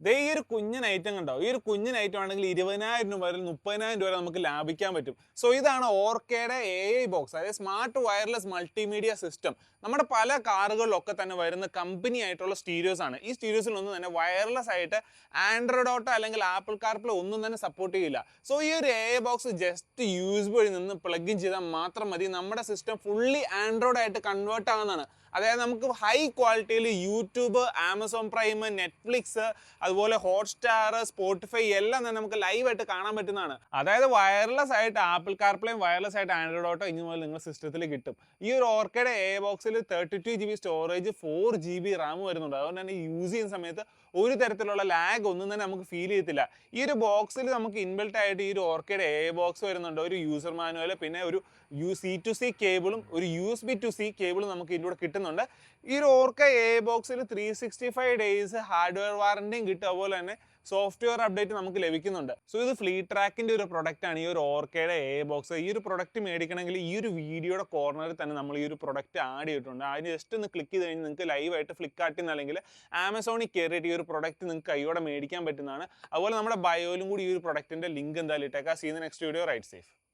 ദേ ഈ ഒരു കുഞ്ഞൻ ഐറ്റം കണ്ടോ, ഈ ഒരു കുഞ്ഞൻ ഐറ്റം ആണെങ്കിൽ 20,000 രൂപ മുതൽ 30,000 രൂപ വരെ നമുക്ക് ലാഭിക്കാൻ പറ്റും. സോ ഇതാണ് ഓർക്കയുടെ AI ബോക്സ്, അതായത് സ്മാർട്ട് വയർലെസ് മൾട്ടിമീഡിയ സിസ്റ്റം. നമ്മുടെ പല കാറുകളിലൊക്കെ തന്നെ വരുന്ന കമ്പനി ആയിട്ടുള്ള സ്റ്റീരിയോസ് ആണ്. ഈ സ്റ്റീരിയോസിലൊന്നും തന്നെ വയർലെസ് ആയിട്ട് ആൻഡ്രോയിഡ് ഓട്ടോ അല്ലെങ്കിൽ ആപ്പിൾ കാർപ്ലേ ഒന്നും തന്നെ സപ്പോർട്ട് ചെയ്യില്ല. സോ ഈ ഒരു AI ബോക്സ് ജസ്റ്റ് USB വഴി നിന്ന് പ്ലഗ് ഇൻ ചെയ്താൽ മാത്രം മതി നമ്മുടെ സിസ്റ്റം ഫുള്ളി ആൻഡ്രോയിഡ് ആയിട്ട് കൺവേർട്ട് ആവുന്നതാണ്. അതായത് നമുക്ക് ഹൈ ക്വാളിറ്റിയിൽ യൂട്യൂബ്, ആമസോൺ പ്രൈം, നെറ്റ്ഫ്ലിക്സ്, അതുപോലെ ഹോട്ട്സ്റ്റാർ, സ്പോട്ടിഫൈ എല്ലാം തന്നെ നമുക്ക് ലൈവായിട്ട് കാണാൻ പറ്റുന്നതാണ്. അതായത് വയർലെസ് ആയിട്ട് ആപ്പിൾ കാർപ്ലേയും വയർലെസ് ആയിട്ട് ആൻഡ്രോയിഡ് ഓട്ടോ ഇനി മുതൽ നിങ്ങളുടെ സിസ്റ്റത്തിൽ കിട്ടും. ഈ ഒരു ഓർക്കയുടെ AI ബോക്സിൽ 32 GB സ്റ്റോറേജ്, 4 GB റാം വരുന്നുണ്ട്. അതുകൊണ്ട് തന്നെ യൂസ് ചെയ്യുന്ന സമയത്ത് ഒരു തരത്തിലുള്ള ലാഗ് ഒന്നും തന്നെ നമുക്ക് ഫീൽ ചെയ്യത്തില്ല. ഈ ഒരു ബോക്സിൽ നമുക്ക് ഇൻബിൽട്ട് ആയിട്ട് ഈ ഒരു ഓർക്കയുടെ AI ബോക്സ് വരുന്നുണ്ട്, ഒരു യൂസർ മാനുവൽ, പിന്നെ ഒരു C2C കേബിളും ഒരു USB to C കേബിളും നമുക്ക് ഇതിലൂടെ കിട്ടുന്നുണ്ട്. ഈ ഒരു ഓർക്ക AI ബോക്സിൽ 365 ഡേയ്സ് ഹാർഡ്വെയർ വാറന്റിയും കിട്ടും. അതുപോലെ തന്നെ സോഫ്റ്റ്വെയർ അപ്ഡേറ്റ് നമുക്ക് ലഭിക്കുന്നുണ്ട്. സോ ഇത് ഫ്ലീ ട്രാക്കിന്റെ ഒരു പ്രൊഡക്റ്റ് ആണ് ഈ ഒരു ഓർക്കയുടെ AI ബോക്സ്. ഈ ഒരു പ്രൊഡക്റ്റ് മേടിക്കണമെങ്കിൽ ഈ ഒരു വീഡിയോയുടെ കോർണറിൽ തന്നെ നമ്മൾ ഈ ഒരു പ്രൊഡക്റ്റ് ആഡ് ചെയ്തിട്ടുണ്ട്. അതിന് ജസ്റ്റ് ഒന്ന് ക്ലിക്ക് ചെയ്ത് കഴിഞ്ഞാൽ നിങ്ങൾക്ക് ലൈവായിട്ട് ഫ്ലിപ്കാർട്ടിൽ നിന്ന് അല്ലെങ്കിൽ ആമസോണിൽ കയറിയിട്ട് ഈ ഒരു പ്രൊഡക്റ്റ് നിങ്ങൾക്ക് കൈയോടെ മേടിക്കാൻ പറ്റുന്നതാണ്. അതുപോലെ നമ്മുടെ ബയോയിലും കൂടി ഈ ഒരു പ്രൊഡക്റ്റിന്റെ ലിങ്ക് എന്തായാലും ഇട്ടേക്കാം. See in the next video. Right safe.